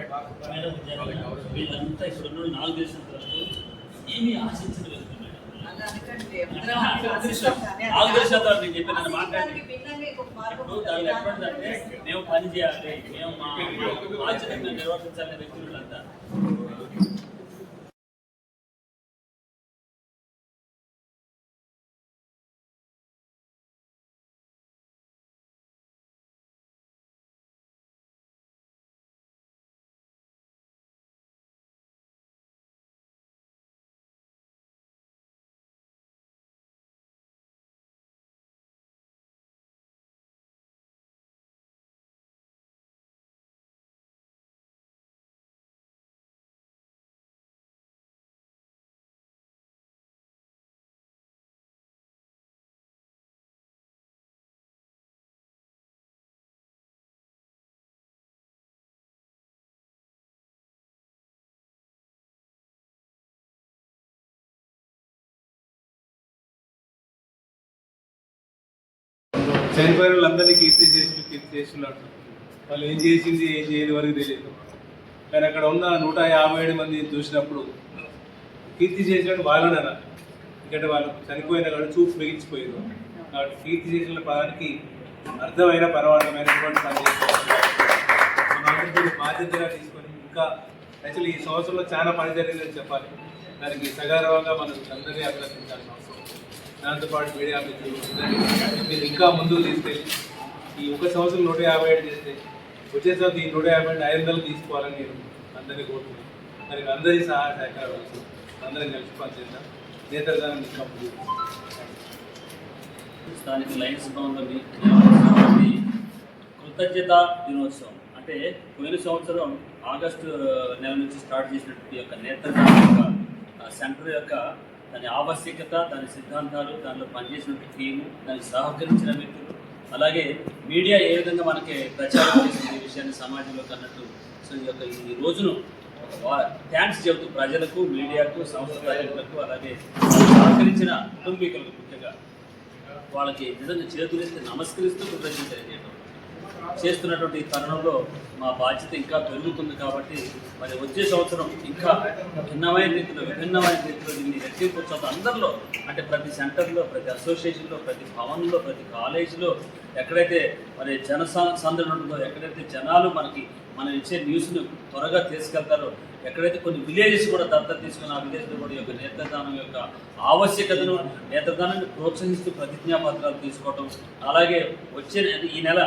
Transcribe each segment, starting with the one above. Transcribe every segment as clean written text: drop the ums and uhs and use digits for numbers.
Madam వీళ్ళంతా ఇప్పుడు నాకు తెలిసిన వరకు ఏమీ ఆశించడం లేదు మేడం. నాకు తెలిసిన నేను చెప్పి నన్ను మాట్లాడి ఇప్పుడు దానిలో ఎటువంటిదంటే మేము పని చేయాలి, మేము మా బాధ్యతను నిర్వర్తించాలనే వ్యక్తులంతా చనిపోయిన వాళ్ళందరినీ కీర్తి చేస్తున్నట్టు వాళ్ళు ఏం చేసింది ఏం చేయని వరకు తెలియదు. కానీ అక్కడ ఉన్న 157 మందిని చూసినప్పుడు కీర్తి చేసినట్టు వాళ్ళనే ఎందుకంటే వాళ్ళు చనిపోయిన కానీ చూపు మిగిలిచిపోయారు. కాబట్టి కీర్తి చేసిన పదానికి అర్థమైన పరమార్థమైనటువంటి పని చేస్తారు. బాధ్యతగా తీసుకొని ఇంకా యాక్చువల్లీ ఈ సంవత్సరంలో చాలా పని జరిగిందని చెప్పాలి. దానికి సగర్వంగా మనం అందరినీ అభినందించాల్సిన అవసరం. దాంతోపాటు మీడియా మీరు ఇంకా ముందుకు తీసుకెళ్ళి ఈ ఒక సంవత్సరం 157 చేస్తే వచ్చే సంవత్సరం ఈ 157 500 తీసుకోవాలని నేను అందరినీ కోరుతున్నాను. దానికి అందరి సహాయ సహకారాలు అందరం కలిసి పనిచేద్దాం. నేతృత్వాన్ని ఇంకా ముందుకు స్థానిక లయన్స్ భవన్లో కృతజ్ఞత దినోత్సవం అంటే పోయిన సంవత్సరం ఆగస్టు నెల నుంచి స్టార్ట్ చేసినటువంటి యొక్క నేతృత్వం యొక్క సెంటర్ యొక్క దాని ఆవశ్యకత, దాని సిద్ధాంతాలు, దానిలో పనిచేసినటువంటి టీము, దానికి సహకరించిన వ్యక్తులు, అలాగే మీడియా ఏ విధంగా మనకి ప్రచారం చేసిన ఈ విషయాన్ని సమాజంలోకి అన్నట్టు. సో ఈ యొక్క ఈ రోజును థ్యాంక్స్ చెబుతూ ప్రజలకు, మీడియాకు, సంస్థ కార్యకులకు, అలాగే సహకరించిన కుటుంబీకులకు ముఖ్యంగా వాళ్ళకి నిజంగా చేతులెత్తి నమస్కరిస్తూ కృతజ్ఞత తెలియజేయడం చేస్తున్నటువంటి తరుణంలో మా బాధ్యత ఇంకా పెరుగుతుంది. కాబట్టి మరి వచ్చే సంవత్సరం ఇంకా విభిన్నమైన రీతిలో దీన్ని రెట్టింపు అందరిలో అంటే ప్రతి సెంటర్లో, ప్రతి అసోసియేషన్లో, ప్రతి భవన్లో, ప్రతి కాలేజీలో ఎక్కడైతే మరి సందడి ఉంటుందో, ఎక్కడైతే జనాలు మనం ఇచ్చే న్యూస్ను త్వరగా తీసుకెళ్తారో, ఎక్కడైతే కొన్ని విలేజెస్ కూడా దత్తత తీసుకుని ఆ విలేజ్లో కూడా యొక్క నేత్రదానం యొక్క ఆవశ్యకతను, నేత్రదానాన్ని ప్రోత్సహిస్తూ ప్రతిజ్ఞాపత్రాలు తీసుకోవటం, అలాగే వచ్చే ఈ నెల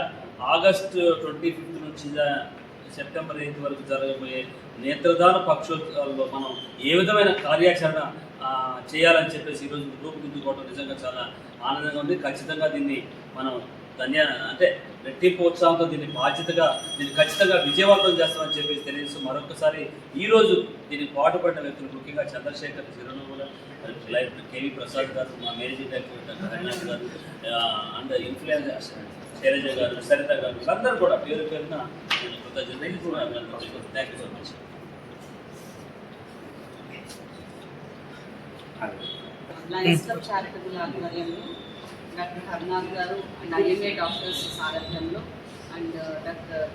ఆగస్టు 25 నుంచి సెప్టెంబర్ 8 వరకు జరగబోయే నేత్రదాన పక్షోత్సవాల్లో మనం ఏ విధమైన కార్యాచరణ చేయాలని చెప్పేసి ఈరోజు రూపుదిద్దుకోవడం నిజంగా చాలా ఆనందంగా ఉంది. ఖచ్చితంగా దీన్ని మనం అంటే రెట్టింపు ఉత్సాహంతో దీన్ని ఖచ్చితంగా విజయవంతం చేస్తామని చెప్పేసి తెలియజేస్తూ మరొకసారి ఈరోజు దీనికి పాటుపడిన వ్యక్తులు ముఖ్యంగా చంద్రశేఖర్ చిరునవ్వుల, కేవీ ప్రసాద్ గారు, మా మేనేజింగ్ డైరెక్టర్ డాక్టర్ హరినాథ్ గారు, అండ్ ఇన్ఫ్లుయెన్స్ శైలజ గారు, సరిత గారు, అందరూ కూడా పేరు పేరున కృతజ్ఞతలు. Thank you so much. Lions club charitable ఆధ్వర్యంలో డాక్టర్ హరినాథ్ గారు అండ్ ఐఎంఏ డాక్టర్స్ సారథ్యంలో అండ్ డాక్టర్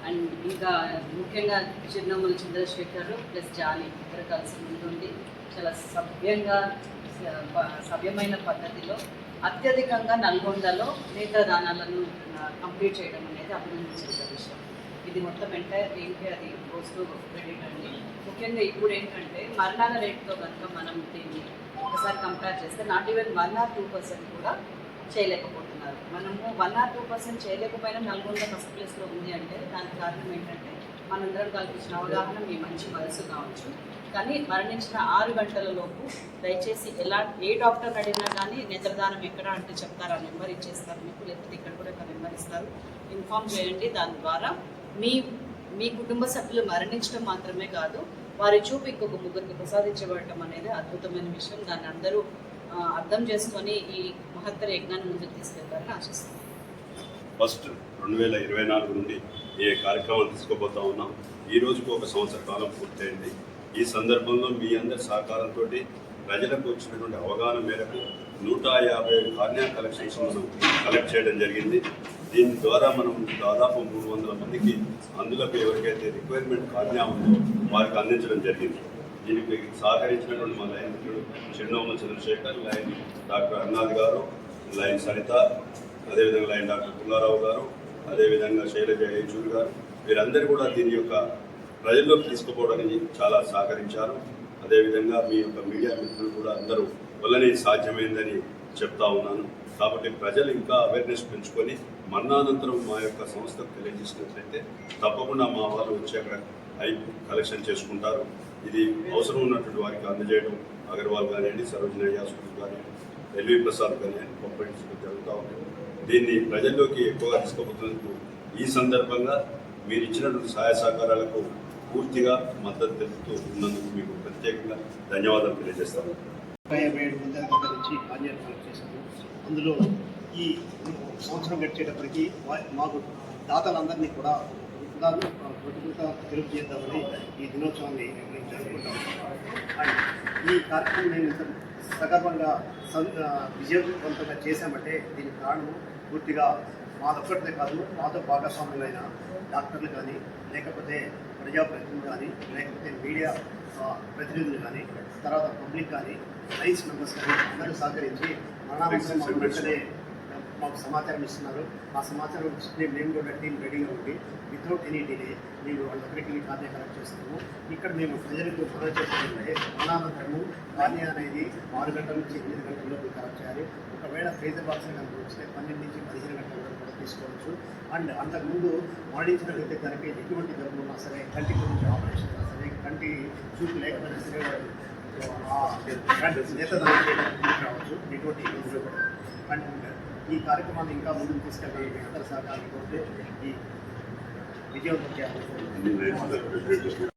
అండ్ ఇంకా ముఖ్యంగా చిరునవ్వుల చంద్రశేఖర్ ప్లస్ జానీ ఇద్దరు కలిసి ముందుండి చాలా సభ్యమైన పద్ధతిలో అత్యధికంగా నల్గొండలో నేత్రదానాలను కంప్లీట్ చేయడం అనేది అభినందించిన విషయం. ఇది మొత్తం ఎంటైర్ టీమ్కి అది పోస్ట్ క్రెడిట్ అండి. ముఖ్యంగా ఇప్పుడు ఏంటంటే మరణాల రేటుతో కనుక మనం దీన్ని ఒకసారి కంపేర్ చేస్తే నాట్ ఈవెన్ 1 or 2% కూడా చేయలేకపోతున్నారు. మనము 1 or 2% చేయలేకపోయినా నల్గొండ ఫస్ట్ ప్లేస్లో ఉంది అంటే దానికి కారణం ఏంటంటే మనందరం కల్పించిన అవగాహన, మీ మంచి మనసు కావచ్చు. కానీ మరణించిన 6 గంటల లోపు దయచేసి ఏ డాక్టర్ అడిగినా కానీ నేత్రదానం ఎక్కడ అంటే చెప్తారు, ఆ నెంబర్ ఇచ్చేస్తారు మీకు, లేకపోతే ఇక్కడ కూడా ఒక నెంబర్ ఇస్తారు, ఇన్ఫామ్ చేయండి. దాని ద్వారా మీ కుటుంబ సభ్యులు మరణించడం మాత్రమే కాదు, వారి చూపు ఇంకొక ముగ్గురికి ప్రసాదించబడటం అనేది అద్భుతమైన విషయం. దాన్ని అందరూ అర్థం చేసుకొని ఈ మహత్తర యజ్ఞాన్ని ముందుకు తీసుకెళ్తారని ఆశిస్తున్నాను. ఫస్ట్ 2024 నుండి ఏ కార్యక్రమాలు తీసుకోబోతా ఉన్నాం. ఈ రోజుకు 1 సంవత్సర కాలం పూర్తయింది. ఈ సందర్భంలో మీ అందరి సహకారంతో ప్రజలకు వచ్చినటువంటి అవగాహన మేరకు 157 కార్నియా కలెక్షన్స్ మనం కలెక్ట్ చేయడం జరిగింది. దీని ద్వారా మనం దాదాపు 300 మందికి అందులో ఎవరికైతే రిక్వైర్మెంట్ కాజ్ఞా ఉందో వారికి అందించడం జరిగింది. దీనికి సహకరించినటువంటి మా లైన్ మిత్రుడు చిరునోమ చంద్రశేఖర్, లైన్ డాక్టర్ అన్నాథ్ గారు, లైన్ సరిత, అదేవిధంగా లైన్ డాక్టర్ పుల్లారావు గారు, అదేవిధంగా శైలజ ఏచూరు గారు, వీరందరూ కూడా దీని యొక్క ప్రజల్లోకి తీసుకుపోవడానికి చాలా సహకరించారు. అదేవిధంగా మీ యొక్క మీడియా మిత్రులు కూడా అందరూ వల్లనే సాధ్యమైందని చెప్తా ఉన్నాను. కాబట్టి ప్రజలు ఇంకా అవేర్నెస్ పెంచుకొని మరణానంతరం మా యొక్క సంస్థకు తెలియజేసినట్లయితే తప్పకుండా మా వాళ్ళు వచ్చి అక్కడ కలెక్షన్ చేసుకుంటారు. ఇది అవసరం ఉన్నటువంటి వారికి అందజేయడం అగర్వాల్ కానివ్వండి, సరోజిని యాస్పూర్ కానివ్వండి, ఎల్వి ప్రసాద్ కానివ్వండి, పంపిణీ జరుగుతూ ఉంటుంది. దీన్ని ప్రజల్లోకి ఎక్కువగా తీసుకుపోతున్నందుకు ఈ సందర్భంగా మీరు ఇచ్చినటువంటి సహాయ సహకారాలకు పూర్తిగా మద్దతు తెలుపుతూ ఉన్నందుకు మీకు ప్రత్యేకంగా ధన్యవాదాలు తెలియజేస్తాను. 57 మంది దగ్గర నుంచి కార్యాలు కలెక్ట్ చేశాము. అందులో ఈ సంవత్సరం గడిచేటప్పటికి మాకు దాతలందరినీ కూడా కృతజ్ఞత తెలియజేద్దామని ఈ దినోత్సవాన్ని మేము జరుపుకుంటాము. అండ్ ఈ కార్యక్రమం మేము ఇంత సగర్వంగా విజయవంతంగా చేశామంటే దీనికి కారణం పూర్తిగా మాదొక్కటిదే కాదు, మాతో భాగస్వాములైన డాక్టర్లు కానీ, లేకపోతే ప్రజాప్రతినిధులు కానీ, లేకపోతే మీడియా ప్రతినిధులు కానీ, తర్వాత పబ్లిక్ కానీ, లైన్స్ మెంబర్స్ కానీ అందరూ సహకరించి మరణానంతరం మాకు వెంటనే మాకు సమాచారం ఇస్తున్నారు. ఆ సమాచారం మేము కూడా టీం రెడీగా ఉండి వితౌట్ ఎనీ డిలే మేము వాళ్ళ దగ్గరికి కార్య కలెక్ట్ చేస్తున్నాము. ఇక్కడ మేము ప్రజలకు మనం చేస్తుంటే మరణానంతరము కార్య అనేది 6 గంటల నుంచి 8 గంటల్లోపు కలెక్ట్ చేయాలి. ఒకవేళ ఫేజర్ బాక్స్ కనుక వస్తే 12 నుంచి 15 గంటల వరకు కూడా తీసుకోవచ్చు. అండ్ అంతకుముందు మరణించినట్లయితే కనుక ఎటువంటి జబ్బు ఉన్నా సరే, కంటి గురించి ఆపరేషన్ ఉన్నా సరే, కంటి చూపు లేకపోయినా సరే నేతదానం రావచ్చు, ఎటువంటి ఇబ్బందులు కూడా. అండ్ ఈ కార్యక్రమాన్ని ఇంకా ముందుకు తీసుకెళ్ళడానికి అందరి సహకారం కోరితే ఈ విజయవంతం చేయాలి.